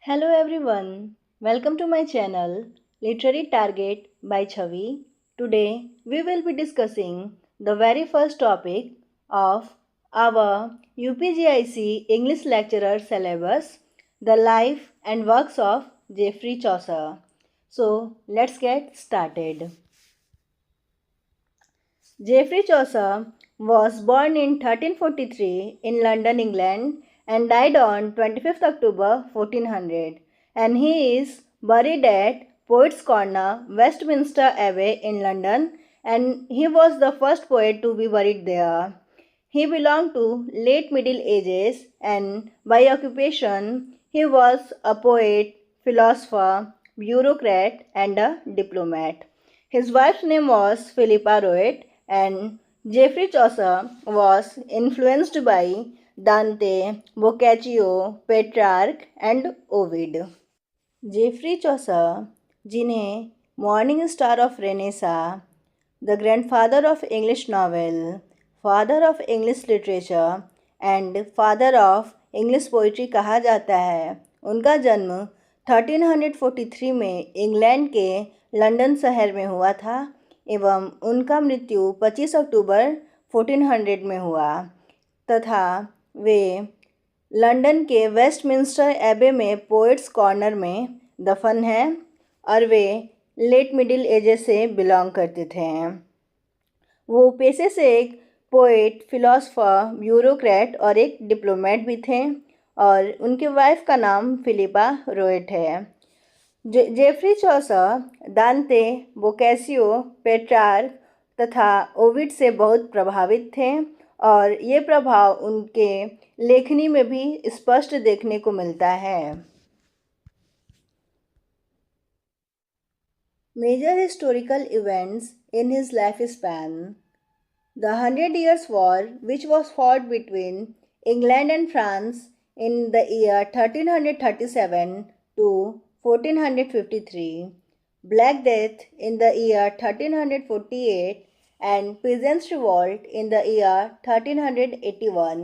Hello everyone, welcome to my channel Literary Target by Chavi. Today we will be discussing the very first topic of our UPGIC English lecturer syllabus, the life and works of Geoffrey Chaucer. So let's get started. Geoffrey Chaucer was born in 1343 in London, England and died on 25th October 1400, and he is buried at Poets' Corner, Westminster Abbey in London, and he was the first poet to be buried there. He belonged to late Middle Ages and by occupation he was a poet, philosopher, bureaucrat and a diplomat. His wife's name was Philippa Roet and Geoffrey Chaucer was influenced by Dante, Boccaccio, Petrarch and Ovid. Geoffrey Chaucer, जिन्हें morning star of Renaissance, the grandfather of English novel, father of English literature and father of English poetry कहा जाता है, उनका जन्म 1343 में England के London शहर में हुआ था एवं उनका मृत्यु 25 अक्टूबर 1400 में हुआ तथा वे लंदन के वेस्टमिंस्टर एबे में पोएट्स कॉर्नर में दफन हैं और वे लेट मिडिल एजेस से बिलोंग करते थे। वो पेशे से एक पोएट, फिलोसफर, ब्यूरोक्रेट और एक डिप्लोमेट भी थे और उनकी वाइफ का नाम फिलिपा रोएट है। जेफ्री चौसर दांते, बोकैसियो, पेट्रार्क तथा ओविड से बहुत प्रभावित थे और ये प्रभाव उनके लेखनी में भी स्पष्ट देखने को मिलता है। Major historical events in his life span: the 100 Years' War, which was fought between England and France in the year 1337 to 1453, Black Death in the year 1348 and Peasants' Revolt in the year 1381.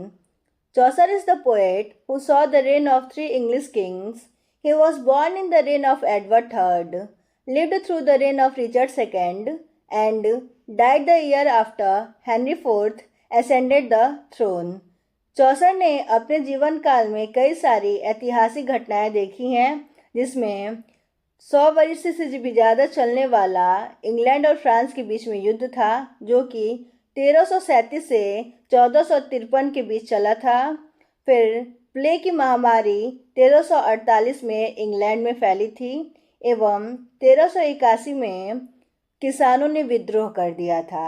Chaucer is the poet who saw the reign of three English kings. He was born in the reign of Edward III, lived through the reign of Richard II, and died the year after Henry IV ascended the throne. चौसर ने अपने जीवन काल में कई सारी ऐतिहासिक घटनाएं देखी हैं, जिसमें 100 वर्ष से भी ज़्यादा चलने वाला इंग्लैंड और फ्रांस के बीच में युद्ध था, जो कि 1337 से 1453 के बीच चला था। फिर प्ले की महामारी 1348 में इंग्लैंड में फैली थी एवं 1381 में किसानों ने विद्रोह कर दिया था।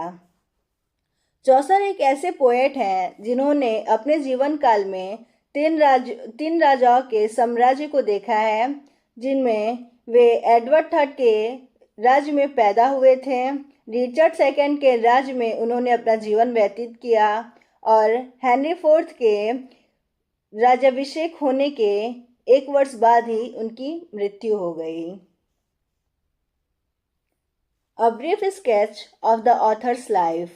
चौसर एक ऐसे पोएट हैं जिन्होंने अपने जीवन काल में तीन राजाओं के साम्राज्य को देखा है, जिनमें वे एडवर्ड थर्ड के राज्य में पैदा हुए थे, रिचर्ड सेकंड के राज्य में उन्होंने अपना जीवन व्यतीत किया और हेनरी फोर्थ के राज्याभिषेक होने के एक वर्ष बाद ही उनकी मृत्यु हो गई। A brief sketch of the author's life.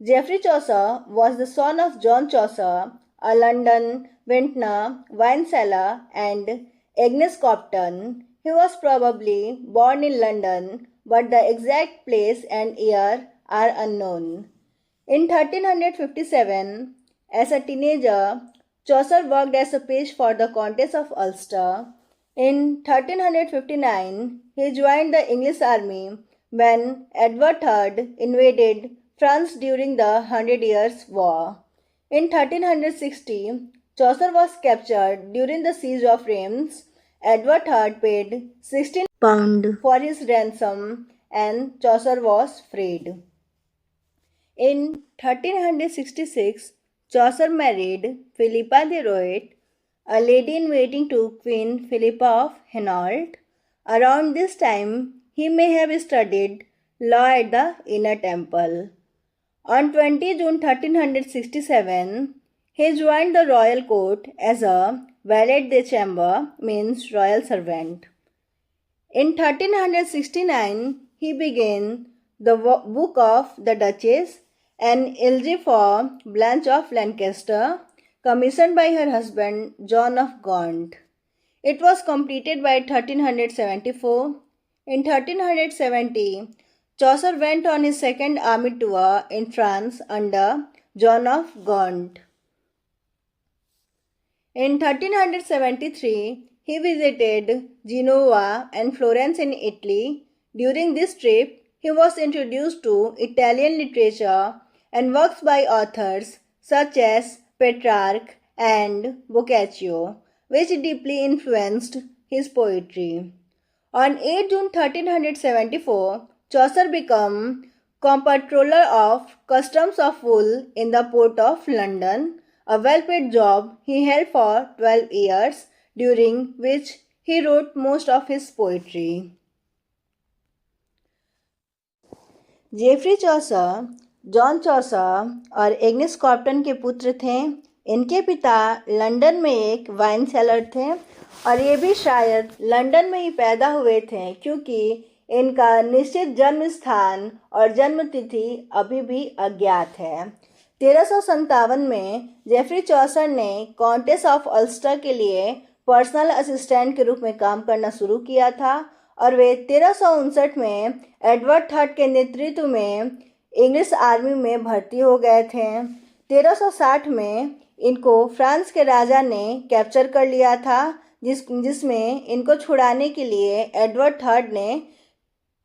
Geoffrey Chaucer was the son of John Chaucer, a London vintner, wine seller, and Agnes Copton. He was probably born in London, but the exact place and year are unknown. In 1357, as a teenager, Chaucer worked as a page for the Countess of Ulster. In 1359, he joined the English army when Edward III invaded France during the 100 Years' War. In 1360, Chaucer was captured during the siege of Reims. Edward III paid £16 for his ransom and Chaucer was freed. In 1366, Chaucer married Philippa de Roet, a lady-in-waiting to Queen Philippa of Hainault. Around this time, he may have studied law at the Inner Temple. On 20 June 1367, he joined the royal court as a valet de chambre, means royal servant. In 1369, he began the book of the Duchess, an elegy for Blanche of Lancaster, commissioned by her husband John of Gaunt. It was completed by 1374. In 1370, Chaucer went on his second army tour in France under John of Gaunt. In 1373, he visited Genoa and Florence in Italy. During this trip, he was introduced to Italian literature and works by authors such as Petrarch and Boccaccio, which deeply influenced his poetry. On 8 June 1374, Chaucer became Comptroller of Customs of Wool in the port of London, a well-paid job he held for 12 years, during which he wrote most of his poetry. Geoffrey Chaucer John Chaucer और Agnes कॉर्पटन के पुत्र थे। इनके पिता London में एक wine cellar थे और ये भी शायद लंदन में ही पैदा हुए थे, क्योंकि इनका निश्चित जन्म स्थान और जन्म तिथि अभी भी अज्ञात है। 1357 में जेफरी चौसर ने कॉन्टेस ऑफ अल्स्टर के लिए पर्सनल असिस्टेंट के रूप में काम करना शुरू किया था और वे 1359 में एडवर्ड थर्ड के नेतृत्व में इंग्लिश आर्मी में भर्ती हो गए थे। 1360 में इनको फ्रांस के राजा ने कैप्चर कर लिया था, जिसमें इनको छुड़ाने के लिए एडवर्ड थर्ड ने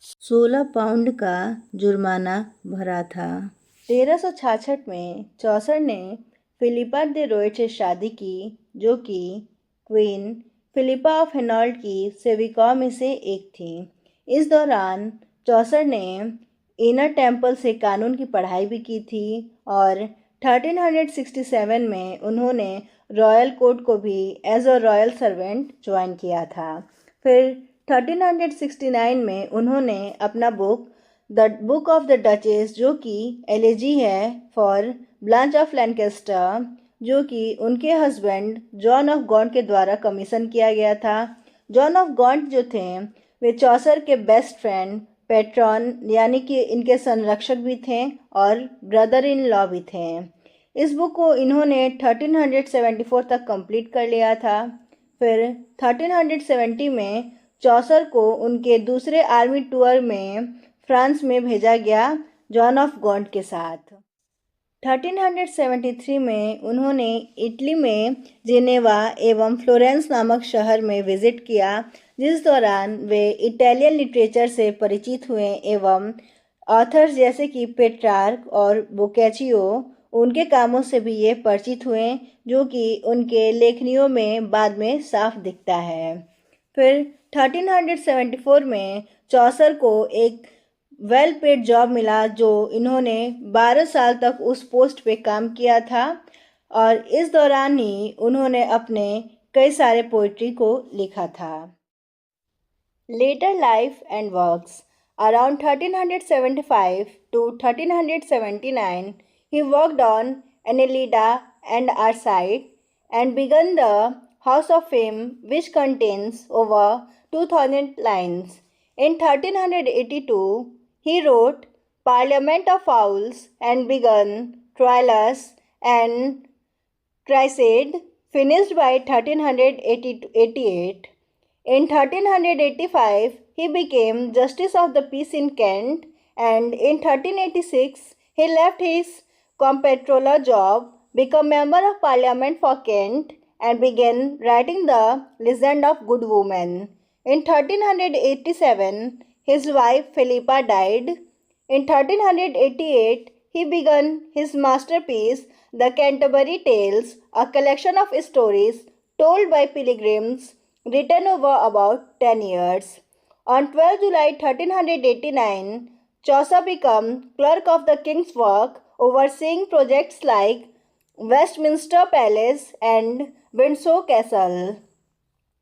16 पाउंड का जुर्माना भरा था। 1366 में चौसर ने फिलिपा दे रोयट से शादी की, जो कि क्वीन फिलिपा ऑफ हेनॉल्ड की सेविकाओं में से एक थी। इस दौरान चौसर ने इनर टेम्पल से कानून की पढ़ाई भी की थी और 1367 में उन्होंने रॉयल कोर्ट को भी as a royal servant join किया था। फिर 1369 में उन्होंने अपना the book of the duchess, जो कि एलेजी है फॉर ब्लांच ऑफ लैंकेस्टर, जो कि उनके हस्बैंड जॉन ऑफ गॉन्ट के द्वारा कमीशन किया गया था। जॉन ऑफ गॉन्ट जो थे वे चौसर के बेस्ट फ्रेंड, पेट्रॉन यानी कि इनके संरक्षक भी थे और ब्रदर इन लॉ भी थे। इस बुक को इन्होंने 1374 तक कंप्लीट कर लिया था। फिर 1370 में चौसर को उनके दूसरे आर्मी टूर में फ्रांस में भेजा गया जॉन ऑफ गॉन्ट के साथ। 1373 में उन्होंने इटली में जेनेवा एवं फ्लोरेंस नामक शहर में विजिट किया, जिस दौरान वे इटालियन लिटरेचर से परिचित हुए एवं ऑथर्स जैसे कि पेट्रार्क और बोकैचियो उनके कामों से भी ये परिचित हुए, जो कि उनके लेखनियों में बाद में साफ दिखता है। फिर 1374 में चौसर को एक वेल पेड जॉब मिला, जो इन्होंने 12 साल तक उस पोस्ट पे काम किया था और इस दौरान ही उन्होंने अपने कई सारे पोइट्री को लिखा था। Later life and works. Around 1375 to 1379 he worked on Annelida and Arcite and began the House of Fame, which contains over 2000 lines. In 1382 he wrote Parliament of Owls and began Troilus and Cresseid, finished by 1388. In 1385 he became Justice of the Peace in Kent, and in 1386 he left his comptroller job, became Member of Parliament for Kent, and began writing the Legend of Good Woman. In 1387 his wife Philippa died. In 1388 he began his masterpiece, The Canterbury Tales, a collection of stories told by pilgrims, written over about 10 years. On 12 July 1389, Chaucer became clerk of the King's Work, overseeing projects like Westminster Palace and Windsor Castle.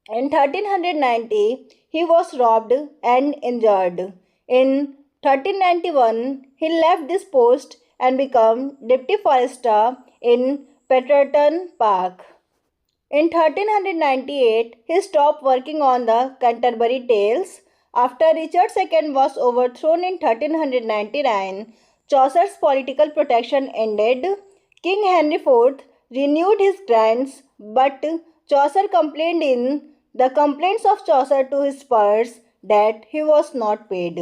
In 1390, he was robbed and injured. In 1391, he left this post and became deputy forester in Petherton Park. In 1398, he stopped working on the Canterbury Tales. After Richard II was overthrown in 1399, Chaucer's political protection ended. King Henry IV renewed his grants, but Chaucer complained in the complaints of Chaucer to his purse that he was not paid.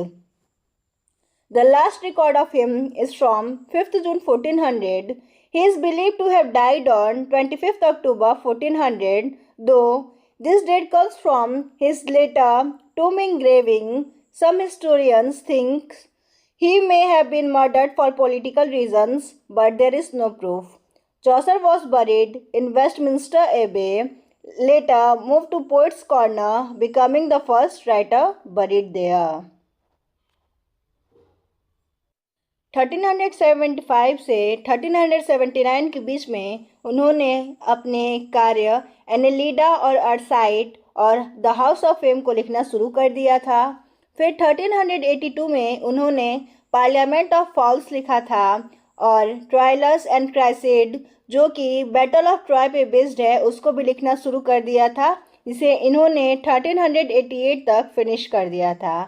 The last record of him is from 5th June 1400. He is believed to have died on 25th October 1400, though this date comes from his later tomb engraving. Some historians think he may have been murdered for political reasons, but there is no proof. Chaucer was buried in Westminster Abbey, later moved to Poets' Corner, becoming the first writer buried there. 1375 से 1379 के बीच में उन्होंने अपने कार्य Annelida और अर्साइट और the house of fame को लिखना शुरू कर दिया था। फिर 1382 में उन्होंने पार्लियामेंट ऑफ फॉल्स लिखा था और ट्रायलस एंड क्राइसेड, जो कि बैटल ऑफ ट्रॉय पे बेस्ड है, उसको भी लिखना शुरू कर दिया था, जिसे इन्होंने 1388 तक फिनिश कर दिया था।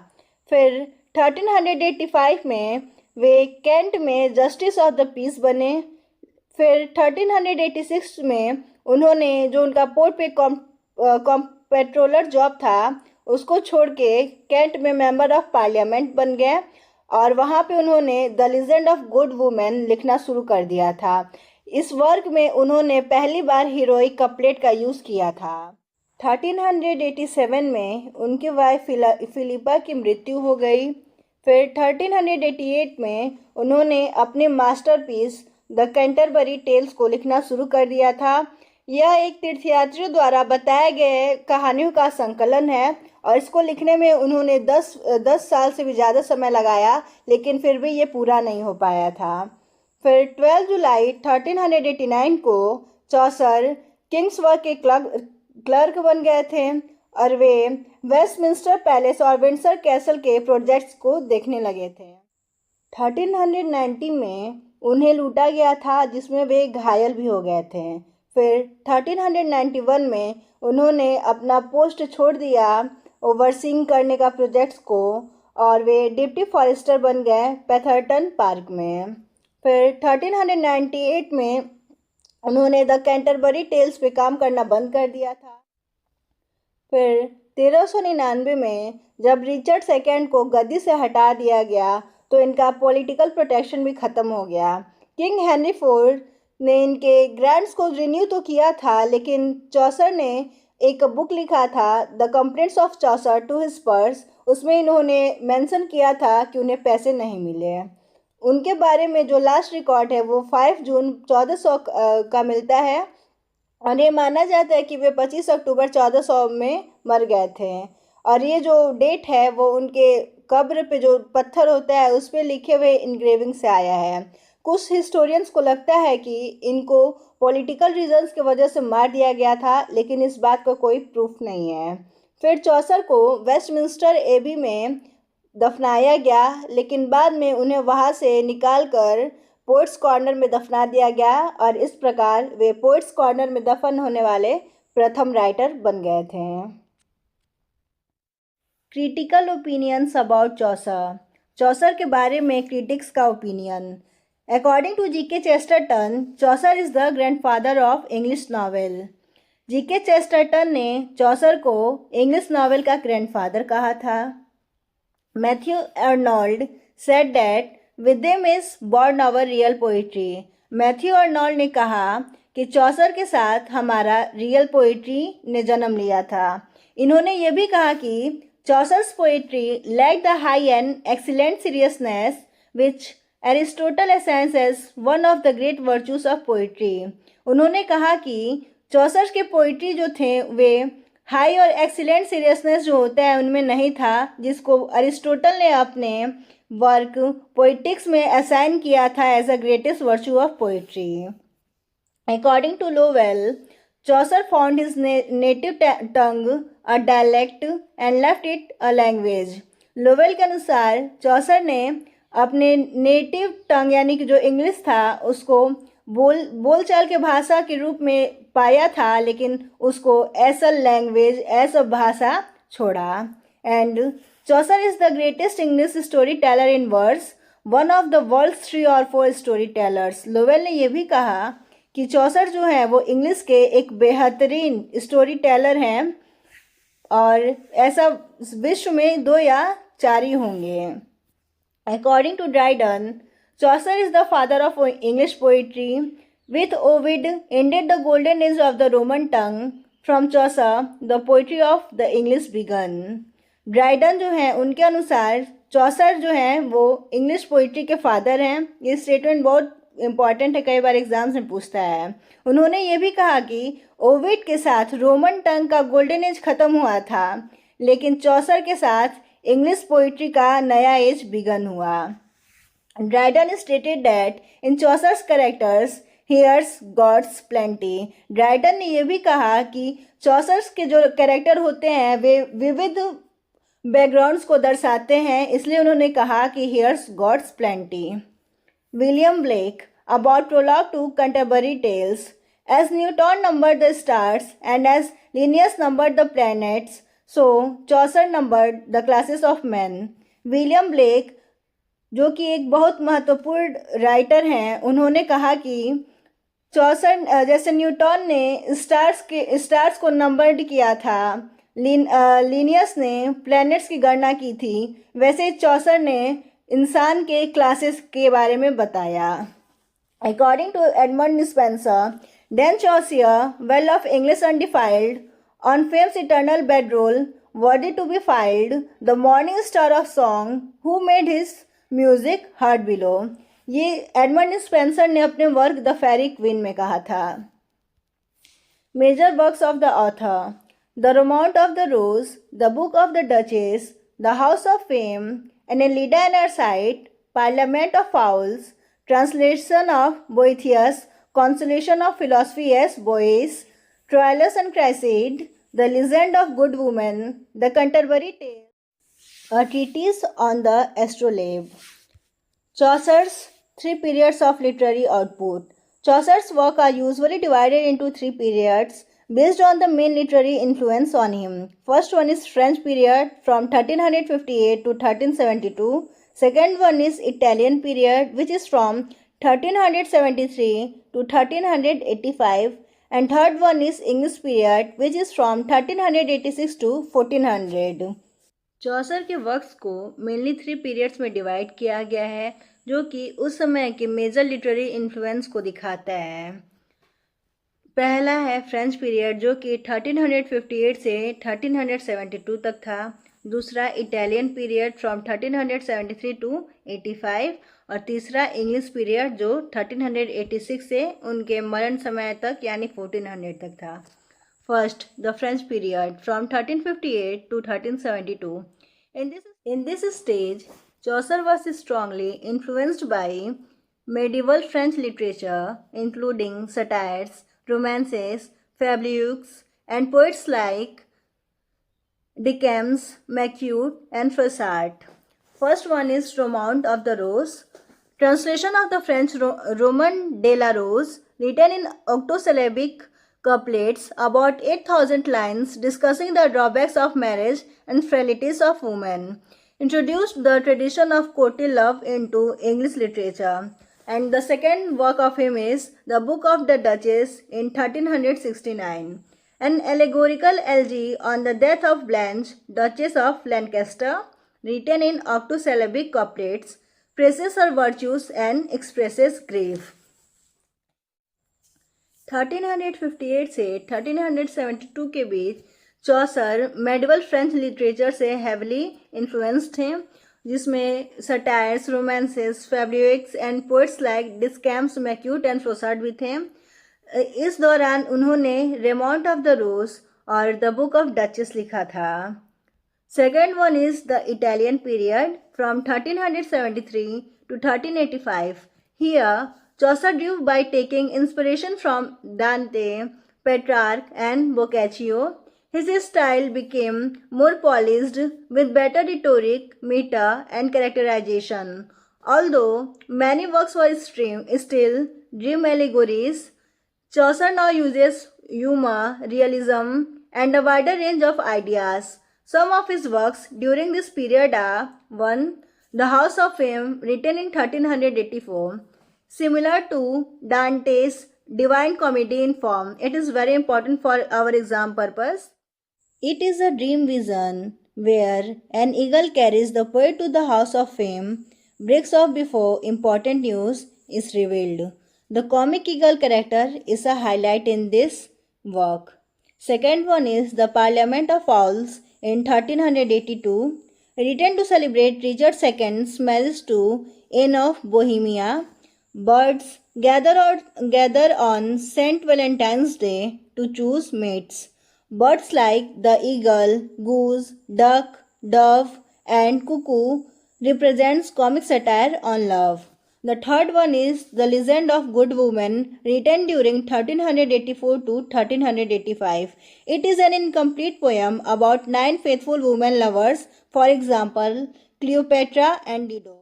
फिर 1385 में वे कैंट में जस्टिस ऑफ द पीस बने। फिर 1386 में उन्होंने जो उनका पोर्ट पे कॉम्पेट्रोलर जॉब था उसको छोड़ के कैंट में मेंबर ऑफ पार्लियामेंट बन गए और वहाँ पे उन्होंने the legend of good women लिखना शुरू कर दिया था। इस वर्क में उन्होंने पहली बार हीरोइक कपलेट का यूज़ किया था। 1387 में उनकी वाइफ फिलिपा की मृत्यु हो गई। फिर 1388 में उन्होंने अपने मास्टरपीस द कैंटरबरी टेल्स को लिखना शुरू कर दिया था। यह एक तीर्थयात्रियों द्वारा बताए गए कहानियों का संकलन है और इसको लिखने में उन्होंने 10 साल से भी ज़्यादा समय लगाया, लेकिन फिर भी ये पूरा नहीं हो पाया था। फिर 12 जुलाई 1389 को चौसर किंग्सवर्थ के क्लर्क बन गए थे और वे वेस्टमिंस्टर पैलेस और विंडसर कैसल के प्रोजेक्ट्स को देखने लगे थे। 1390 में उन्हें लूटा गया था, जिसमें वे घायल भी हो गए थे। फिर 1391 में उन्होंने अपना पोस्ट छोड़ दिया ओवरसीइंग करने का प्रोजेक्ट्स को और वे डिप्टी फॉरेस्टर बन गए पैथरटन पार्क में। फिर 1398 में उन्होंने द कैंटरबरी टेल्स पे काम करना बंद कर दिया था। फिर 1399 में जब रिचर्ड सेकेंड को गद्दी से हटा दिया गया तो इनका पॉलिटिकल प्रोटेक्शन भी ख़त्म हो गया। किंग हेनरी फोर्थ ने इनके ग्रांट्स को रिन्यू तो किया था, लेकिन चौसर ने एक बुक लिखा था the complaints of Chaucer to his purse. उसमें इन्होंने मेंशन किया था कि उन्हें पैसे नहीं मिले। उनके बारे में जो लास्ट रिकॉर्ड है वो 5 जून 1400 का मिलता है और ये माना जाता है कि वे 25 अक्टूबर 1400 में मर गए थे। और ये जो डेट है वो उनके कब्र पे जो पत्थर होता है उस पर लिखे हुए इंग्रेविंग से आया है। कुछ हिस्टोरियंस को लगता है कि इनको पॉलिटिकल रीजंस की वजह से मार दिया गया था, लेकिन इस बात का कोई प्रूफ नहीं है। फिर चौसर को वेस्टमिंस्टर एबी में दफनाया गया, लेकिन बाद में उन्हें वहाँ से निकालकर पोएट्स कॉर्नर में दफना दिया गया और इस प्रकार वे पोएट्स कॉर्नर में दफन होने वाले प्रथम राइटर बन गए थे। Critical opinions about Chaucer. Chaucer के बारे में क्रिटिक्स का opinion. According to G K. Chesterton, Chaucer is the grandfather of English novel. G K. Chesterton ने चौसर को इंग्लिश नावल का ग्रैंडफादर कहा था। Matthew Arnold said that with them is born our real poetry। Matthew Arnold ने कहा कि चौसर के साथ हमारा रियल पोइट्री ने जन्म लिया था। इन्होंने ये भी कहा कि Chaucer's poetry lacked the high and excellent seriousness which Aristotle assigns as one of the great virtues of poetry। उन्होंने कहा कि चौसर के पोइट्री जो थे वे हाई और एक्सीलेंट सीरियसनेस जो होता है उनमें नहीं था, जिसको अरिस्टोटल ने अपने वर्क पोइटिक्स में असाइन किया था as a greatest virtue of poetry. According to Lowell, Chaucer found his native tongue a dialect and left it a language. Lowell के अनुसार चौसर ने अपने नेटिव टंग यानी कि जो इंग्लिश था उसको बोलचाल के भाषा के रूप में पाया था, लेकिन उसको as a language as a भाषा छोड़ा। And Chaucer is the greatest English story teller in words, one of the world's 3 or 4 story tellers. Lowell ने यह भी कहा कि चौसर जो है वो इंग्लिश के एक बेहतरीन स्टोरी टेलर हैं और ऐसा विश्व में 2 या 4 ही होंगे। According to Dryden, Chaucer is the father of English poetry. With Ovid ended the golden age of the Roman tongue. From Chaucer, the poetry of the English begun. Dryden जो हैं उनके अनुसार चौसर जो हैं वो इंग्लिश पोइट्री के father हैं. ये स्टेटमेंट बहुत इंपॉर्टेंट है, कई बार एग्जाम्स में पूछता है. उन्होंने ये भी कहा कि ओविड के साथ रोमन टंग का गोल्डन एज खत्म हुआ था, लेकिन चौसर के साथ इंग्लिश पोइट्री का नया एज बिगन हुआ. Dryden stated that in Chaucer's characters Here's God's plenty. Dryden ने यह भी कहा कि चौसर्स के जो कैरेक्टर होते हैं वे विविध बैकग्राउंड्स को दर्शाते हैं, इसलिए उन्होंने कहा कि Here's God's plenty. William Blake about prologue to Canterbury Tales. As Newton numbered the stars and as Linnaeus numbered the planets, so Chaucer numbered the classes of men. William Blake जो कि एक बहुत महत्वपूर्ण राइटर हैं, उन्होंने कहा कि चौसर जैसे न्यूटन ने स्टार्स को नंबर्ड किया था, लिनियस ने प्लैनेट्स की गणना की थी, वैसे चौसर ने इंसान के क्लासेस के बारे में बताया. According to Edmund Spenser, Dan Chaucer, well of English undefiled, on fame's eternal beadroll, worthy to be filed, the morning star of song, who made his music heard below. ये एडमंड स्पेंसर ने अपने work the faerie queene में कहा था. Major works of the author: the romaunt of the rose, the book of the duchess, the house of fame, Anelida and Arcite, parliament of fowls, translation of Boethius, consolation of philosophy as Boece, Troilus and Criseyde, the legend of good women, the Canterbury tale, a treatise on the astrolabe. Chaucer's 3 periods of literary output. Chaucer's works are usually divided into 3 periods based on the main literary influence on him. First one is French period from 1358 to 1372. Second one is Italian period, which is from 1373 to 1385. And third one is English period, which is from 1386 to 1400. चौसर के works को mainly 3 periods में divide किया गया है, जो कि उस समय के मेजर लिटरेरी इन्फ्लुएंस को दिखाता है. पहला है फ्रेंच पीरियड, जो कि 1358 से 1372 तक था. दूसरा इटालियन पीरियड फ्रॉम 1373 टू 85. और तीसरा इंग्लिश पीरियड जो 1386 से उनके मरण समय तक यानी 1400 तक था. First, the French period from 1358 to 1372. In this stage, Chaucer was strongly influenced by medieval French literature, including satires, romances, fabliaux, and poets like Dickens, Maquet, and Froissart. First one is Romaunt of the Rose, translation of the French Roman de la Rose, written in octosyllabic couplets, about 8,000 lines, discussing the drawbacks of marriage and frailties of women, introduced the tradition of courtly love into English literature. And the second work of him is The Book of the Duchess in 1369, an allegorical elegy on the death of Blanche, Duchess of Lancaster, written in octosyllabic couplets, praises her virtues and expresses grief. 1358 से 1372 के बीच Chaucer medieval French literature से heavily influenced थे, जिसमें satires, romances, fabrics and poets like Deschamps, Machaut and Froissart भी थे. इस दौरान उन्होंने रेमॉन्ट ऑफ द रोज और द बुक ऑफ डचेस लिखा था. Second one is the Italian period from 1373 to 1385. Here, Chaucer drew by taking inspiration from Dante, Petrarch, and Boccaccio. His style became more polished with better rhetoric, meter, and characterization. Although many works were still dream allegories, Chaucer now uses humor, realism, and a wider range of ideas. Some of his works during this period are 1. The House of Fame, written in 1384. Similar to Dante's Divine Comedy in form, it is very important for our exam purpose. It is a dream vision where an eagle carries the poet to the house of fame, breaks off before important news is revealed. The comic eagle character is a highlight in this work. Second one is the Parliament of Owls in 1382, written to celebrate Richard II's marriage to Anne of Bohemia. Birds gather on St. Valentine's Day to choose mates. Birds like the eagle, goose, duck, dove, and cuckoo represents comic satire on love. The third one is The Legend of Good Woman, written during 1384 to 1385. It is an incomplete poem about 9 faithful women lovers, for example, Cleopatra and Dido.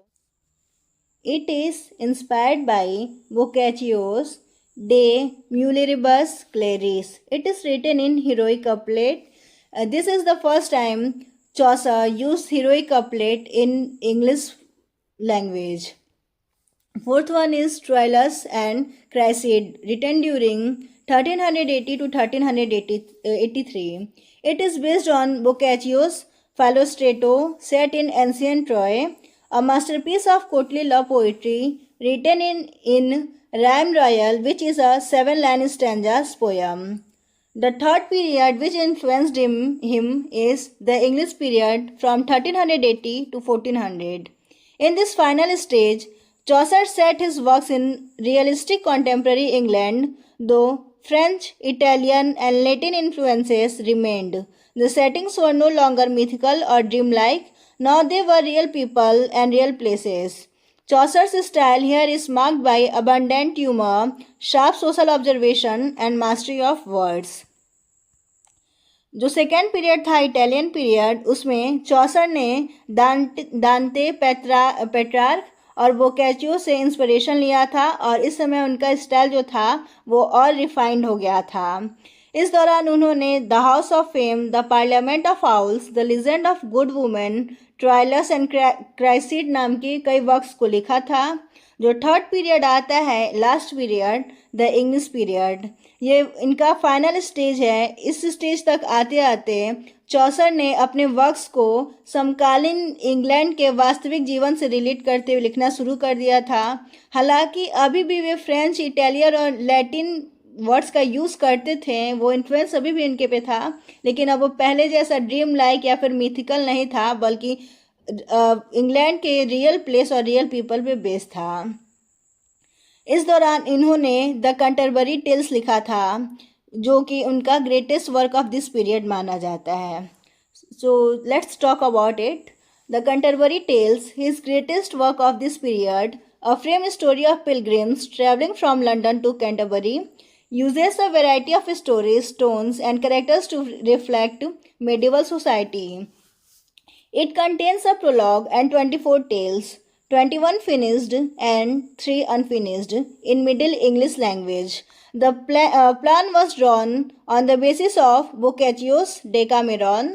It is inspired by Boccaccio's De Mulieribus Claris. It is written in heroic couplet. This is the first time Chaucer used heroic couplet in English language. Fourth one is Troilus and Cressida, written during 1380 to 1383. It is based on Boccaccio's Philostrato, set in ancient Troy, a masterpiece of courtly love poetry written in Rhyme Royal, which is a 7-line stanzas poem. The third period which influenced him is the English period from 1380 to 1400. In this final stage, Chaucer set his works in realistic contemporary England, though French, Italian, and Latin influences remained. The settings were no longer mythical or dreamlike, now they were real people and real places. Chaucer's style here is marked by abundant humor, sharp social observation, and mastery of words. जो second period था Italian period, उसमें चौसर ने दांते Petrarch और बोकैचियो से inspiration लिया था और इस समय उनका स्टाइल जो था वो और रिफाइंड हो गया था. इस दौरान उन्होंने the house of fame, the parliament of owls, the legend of good women, Troilus and Criseyde नाम की कई वर्क्स को लिखा था. जो थर्ड पीरियड आता है, last period, the English period, ये इनका फाइनल स्टेज है. इस स्टेज तक आते आते चौसर ने अपने वर्क्स को समकालीन इंग्लैंड के वास्तविक जीवन से रिलेट करते हुए लिखना शुरू कर दिया था. हालांकि अभी भी वे फ्रेंच, इटालियन और लैटिन वर्ड्स का यूज़ करते थे, वो इन्फ्लुएंस अभी भी इनके पे था, लेकिन अब वो पहले जैसा ड्रीम लाइक या फिर मिथिकल नहीं था, बल्कि इंग्लैंड के रियल प्लेस और रियल पीपल पे बेस्ड था. इस दौरान इन्होंने द कैंटरबरी टेल्स लिखा था, जो कि उनका greatest work of this period माना जाता है. So let's talk about it. The Canterbury tales, his greatest work of this period, a frame story of pilgrims travelling from London to Canterbury, uses a variety of stories, tones, and characters to reflect medieval society. It contains a prologue and 24 tales, 21 finished and 3 unfinished in Middle English language. The plan was drawn on the basis of Boccaccio's Decameron.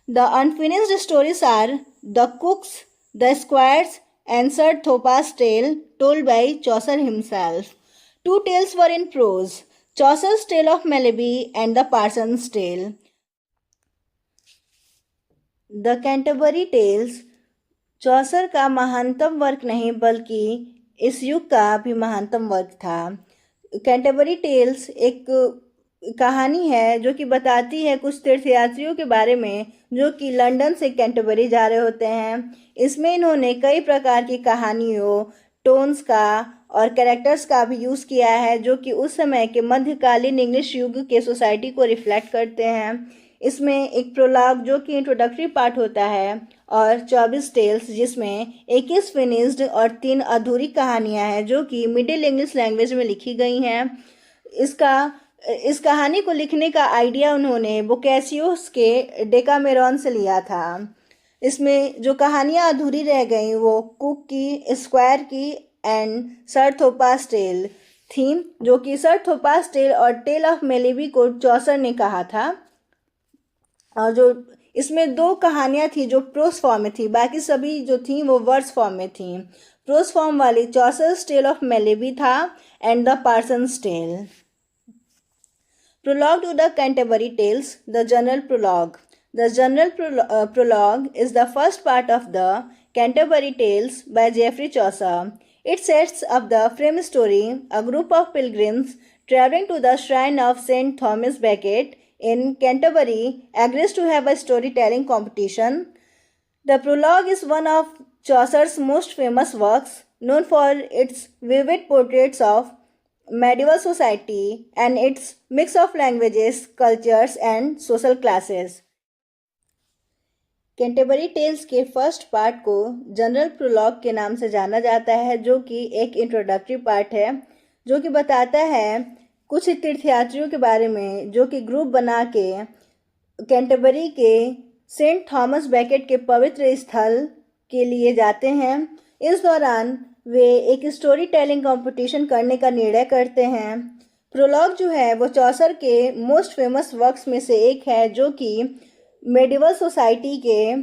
The unfinished stories are The Cooks, The Squires, and Sir Thopas' Tale, told by Chaucer himself. 2 tales were in prose, Chaucer's Tale of Melibea and The Parson's Tale. The Canterbury tales Chaucer का महानतम work नहीं बल्कि इस युग का भी महानतम work था. कैंटरबरी टेल्स एक कहानी है जो कि बताती है कुछ तीर्थयात्रियों के बारे में जो कि लंदन से कैंटरबरी जा रहे होते हैं. इसमें इन्होंने कई प्रकार की कहानियों, टोन्स का और कैरेक्टर्स का भी यूज़ किया है जो कि उस समय के मध्यकालीन इंग्लिश युग के सोसाइटी को रिफ्लेक्ट करते हैं. इसमें एक प्रोलॉग जो कि इंट्रोडक्टरी पार्ट होता है और 24 टेल्स जिसमें 21 फिनिश्ड और 3 अधूरी कहानियां हैं जो कि मिडिल इंग्लिश लैंग्वेज में लिखी गई हैं. इस कहानी को लिखने का आइडिया उन्होंने बोकैचियोस के डेकामेरॉन से लिया था. इसमें जो कहानियां अधूरी रह गई वो कुक की, स्क्वायर की एंड सर थोपास टेल थीम, जो कि सर थोपास टेल और टेल ऑफ मेलिबी को चौसर ने कहा था. और जो इसमें 2 कहानियां थी जो प्रोस फॉर्म में थी, बाकी सभी जो थी वो वर्ड्स फॉर्म में थी. प्रोस फॉर्म वाली चौसर्स टेल ऑफ मेलिबी था and the parson's tale. Prologue to the Canterbury Tales, the General Prologue. The General Prologue is the first part of the Canterbury Tales by Geoffrey Chaucer. It sets up the frame story. A group of pilgrims traveling to the shrine of St. Thomas Becket in Canterbury agrees to have a storytelling competition. The prologue is one of Chaucer's most famous works, known for its vivid portraits of medieval society and its mix of languages, cultures and social classes. Canterbury tales के first part को general prologue के नाम से जाना जाता है, जो कि एक इंट्रोडक्टरी पार्ट है जो कि बताता है कुछ तीर्थयात्रियों के बारे में जो कि ग्रुप बना के कैंटरबरी के सेंट थॉमस बेकेट के पवित्र स्थल के लिए जाते हैं। इस दौरान वे एक स्टोरी टेलिंग कंपटीशन करने का निर्णय करते हैं। प्रोलॉग जो है वो चौसर के मोस्ट फेमस वर्क्स में से एक है, जो कि मेडिवल सोसाइटी के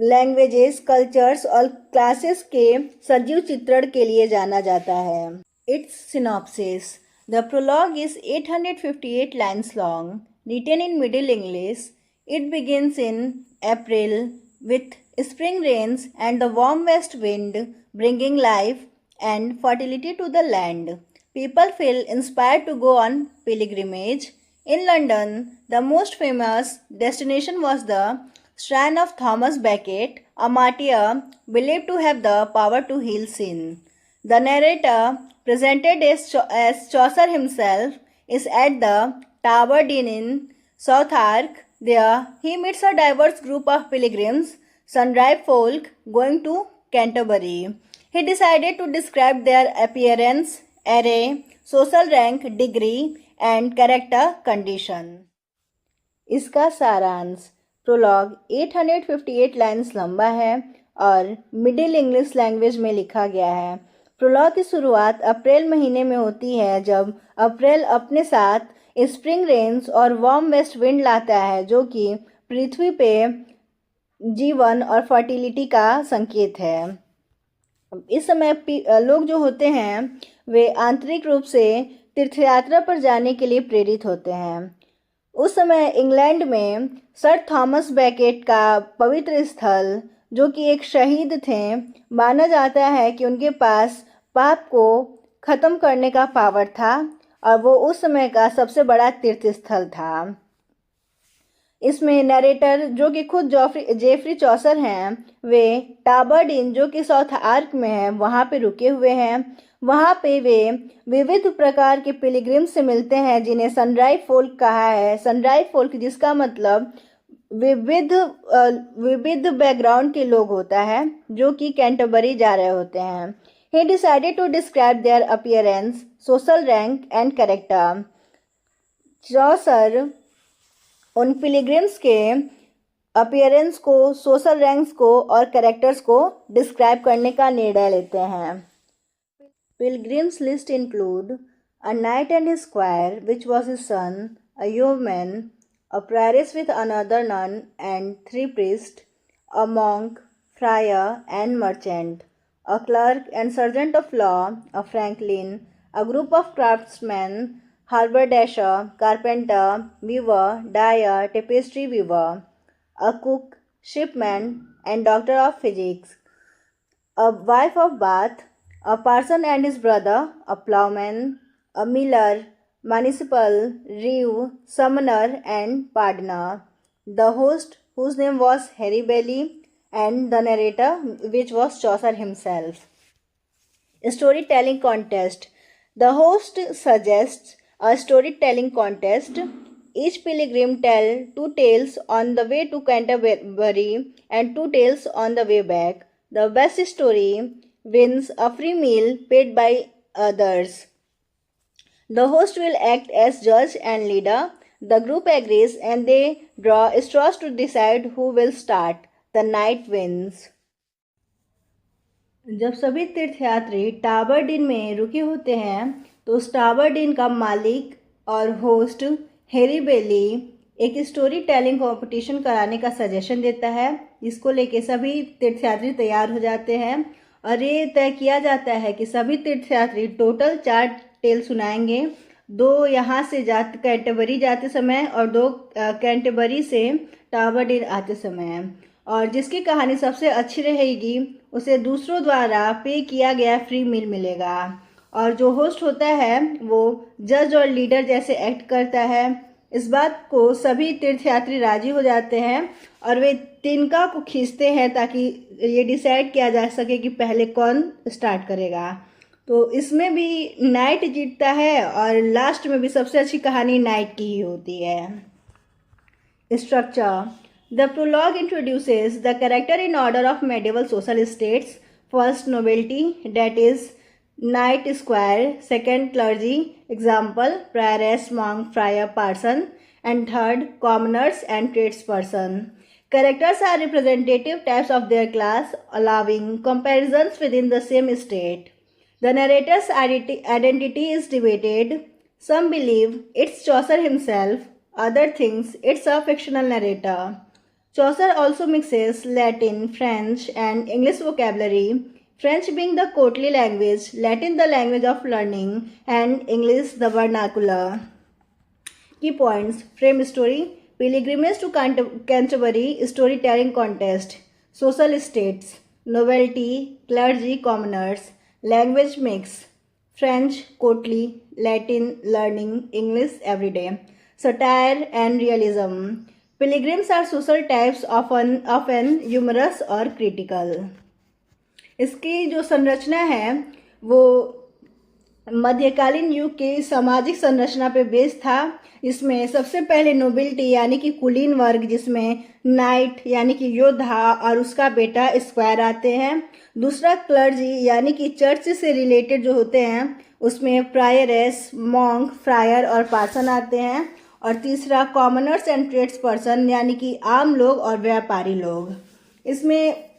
लैंग्वेजेस, कल्चर्स और क्लासेस के सजीव चित्रण के लिए जाना जाता है। Its synopsis: the prologue is 858 lines long, written in Middle English. It begins in April with spring rains and the warm west wind bringing life and fertility to the land. People feel inspired to go on pilgrimage. In London, the most famous destination was the shrine of Thomas Becket, a martyr believed to have the power to heal sin. The narrator, presented as Chaucer himself, is at the Tower Dean in Southwark. There, he meets a diverse group of pilgrims, sundry folk, going to Canterbury. He decided to describe their appearance, array, social rank, degree, and character condition. इसका सारांश: prologue 858 lines लंबा है और middle English language में लिखा गया है। Prologue की शुरुआत अप्रैल महीने में होती है, जब अप्रैल अपने साथ स्प्रिंग रेन्स और वार्म वेस्ट विंड लाता है, जो कि पृथ्वी पे जीवन और फर्टिलिटी का संकेत है। इस समय लोग जो होते हैं वे आंतरिक रूप से तीर्थयात्रा पर जाने के लिए प्रेरित होते हैं। उस समय इंग्लैंड में सर थॉमस बेकेट का पवित्र स्थल, जो कि एक शहीद थे, माना जाता है कि उनके पास पाप को ख़त्म करने का पावर था और वो उस समय का सबसे बड़ा तीर्थ स्थल था। इसमें नरेटर, जो कि खुद जेफरी चौसर हैं, वे टाबर डीन, जो कि साउथ आर्क में है, वहाँ पे रुके हुए हैं। वहाँ पे वे विविध प्रकार के पिलग्रिम से मिलते हैं, जिन्हें सनराइज फोल्क कहा है। सनराइज फोल्क जिसका मतलब विविध बैकग्राउंड के लोग होता है, जो कि कैंटरबरी जा रहे होते हैं। He decided to describe their appearance, social rank and character. चौसर उन पिलग्रिम्स के अपीयरेंस को, सोशल रैंक्स को और कैरेक्टर्स को डिस्क्राइब करने का निर्णय लेते हैं। Pilgrims list include a knight and his squire, which was his son, a yeoman, a prioress with another nun and 3 priests, a monk, friar and merchant, a clerk and sergeant of law, a franklin, a group of craftsmen, haberdasher, carpenter, weaver, dyer, tapestry weaver, a cook, shipman, and doctor of physics, a wife of Bath, a parson and his brother, a ploughman, a miller, municipal, reeve, summoner, and pardoner, the host, whose name was Harry Bailey, and the narrator, which was Chaucer himself. Storytelling contest. The host suggests a storytelling contest. Each pilgrim tell 2 tales on the way to Canterbury and 2 tales on the way back. The best story wins a free meal paid by others. The host will act as judge and leader. The group agrees and they draw straws to decide who will start. The night wins. जब सभी तीर्थयात्री tower dean में रुके होते हैं तो उस tower dean का मालिक और होस्ट हैरी बेली एक स्टोरी टेलिंग कंपटीशन कराने का सजेशन देता है। इसको लेके सभी तीर्थयात्री तैयार हो जाते हैं और ये तय किया जाता है कि सभी तीर्थयात्री टोटल 4 टेल सुनाएंगे। 2 यहाँ से कैंटरबरी जाते समय और 2 कैंटरबरी से टाबरडीन आते समय। और जिसकी कहानी सबसे अच्छी रहेगी उसे दूसरों द्वारा पे किया गया फ्री मील मिलेगा। और जो होस्ट होता है वो जज और लीडर जैसे एक्ट करता है। इस बात को सभी तीर्थयात्री राजी हो जाते हैं और वे तिनका को खींचते हैं ताकि ये डिसाइड किया जा सके कि पहले कौन स्टार्ट करेगा। तो इसमें भी नाइट जीतता है और लास्ट में भी सबसे अच्छी कहानी नाइट की ही होती है। Structure: the prologue introduces the character in order of medieval social status. First, nobility, that is Knight Squire. Second, clergy, example prioress, monk, friar, parson. And third, commoners and tradesperson. Characters are representative types of their class, allowing comparisons within the same state. The narrator's identity is debated. Some believe it's Chaucer himself, others think it's a fictional narrator. Chaucer also mixes Latin, French, and English vocabulary. French being the courtly language, Latin the language of learning, and English the vernacular. Key points: frame story, pilgrimage to Canterbury, storytelling contest, social states, novelty, clergy, commoners, language mix, French courtly, Latin learning, English everyday, satire and realism. Pilgrims are social types, often humorous or critical. इसकी जो संरचना है वो मध्यकालीन युग के सामाजिक संरचना पे बेस था। इसमें सबसे पहले नोबिलिटी यानी कि कुलीन वर्ग, जिसमें नाइट यानी कि योद्धा और उसका बेटा स्क्वायर आते हैं। दूसरा क्लर्जी यानी कि चर्च से रिलेटेड जो होते हैं, उसमें प्रायरेस, मॉन्क, फ्रायर और पार्सन आते हैं। और तीसरा कॉमनर्स एंड ट्रेड्स पर्सन यानी कि आम लोग और व्यापारी लोग। इसमें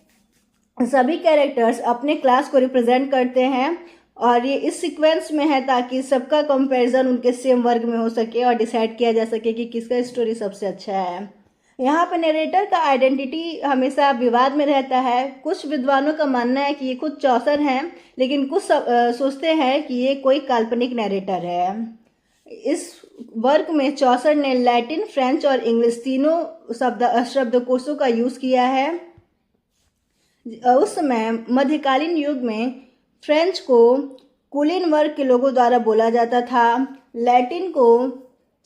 सभी कैरेक्टर्स अपने क्लास को रिप्रेजेंट करते हैं और ये इस सीक्वेंस में है ताकि सबका कंपैरिजन उनके सेम वर्ग में हो सके और डिसाइड किया जा सके कि किसका स्टोरी सबसे अच्छा है। यहाँ पर नरेटर का आइडेंटिटी हमेशा विवाद में रहता है। कुछ विद्वानों का मानना है कि ये खुद चौसर हैं, लेकिन कुछ सोचते हैं कि ये कोई काल्पनिक नरेटर है। इस वर्क में चौसर ने लैटिन, फ्रेंच और इंग्लिश तीनों शब्दकोशों का यूज़ किया है। उस समय मध्यकालीन युग में फ्रेंच को कुलीन वर्ग के लोगों द्वारा बोला जाता था, लैटिन को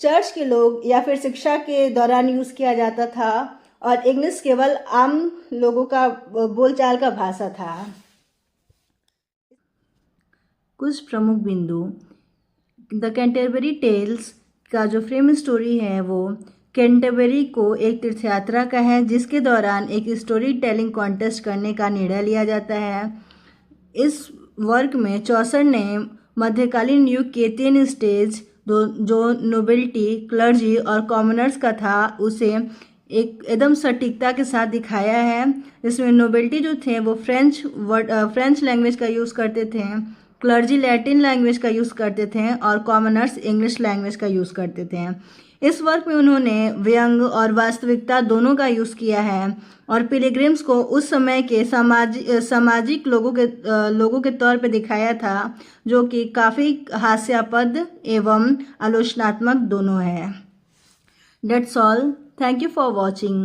चर्च के लोग या फिर शिक्षा के दौरान यूज़ किया जाता था और इंग्लिश केवल आम लोगों का बोलचाल का भाषा था। कुछ प्रमुख बिंदु: द कैंटरबरी टेल्स का जो फ्रेम स्टोरी है वो कैंटरबरी को एक तीर्थयात्रा का है, जिसके दौरान एक स्टोरी टेलिंग कॉन्टेस्ट करने का निर्णय लिया जाता है। इस वर्क में चौसर ने मध्यकालीन युग के 3 स्टेज जो नोबिलिटी, क्लर्जी और कॉमनर्स का था उसे एक एकदम सटीकता के साथ दिखाया है। इसमें नोबिलिटी जो थे वो फ्रेंच लैंग्वेज का यूज़ करते थे, क्लर्जी लैटिन लैंग्वेज का यूज़ करते थे और कॉमनर्स इंग्लिश लैंग्वेज का यूज़ करते थे। इस वर्क में उन्होंने व्यंग और वास्तविकता दोनों का यूज़ किया है और पिलग्रिम्स को उस समय के सामाजिक लोगों के तौर पे दिखाया था, जो कि काफ़ी हास्यास्पद एवं आलोचनात्मक दोनों है। That's all. Thank you for watching.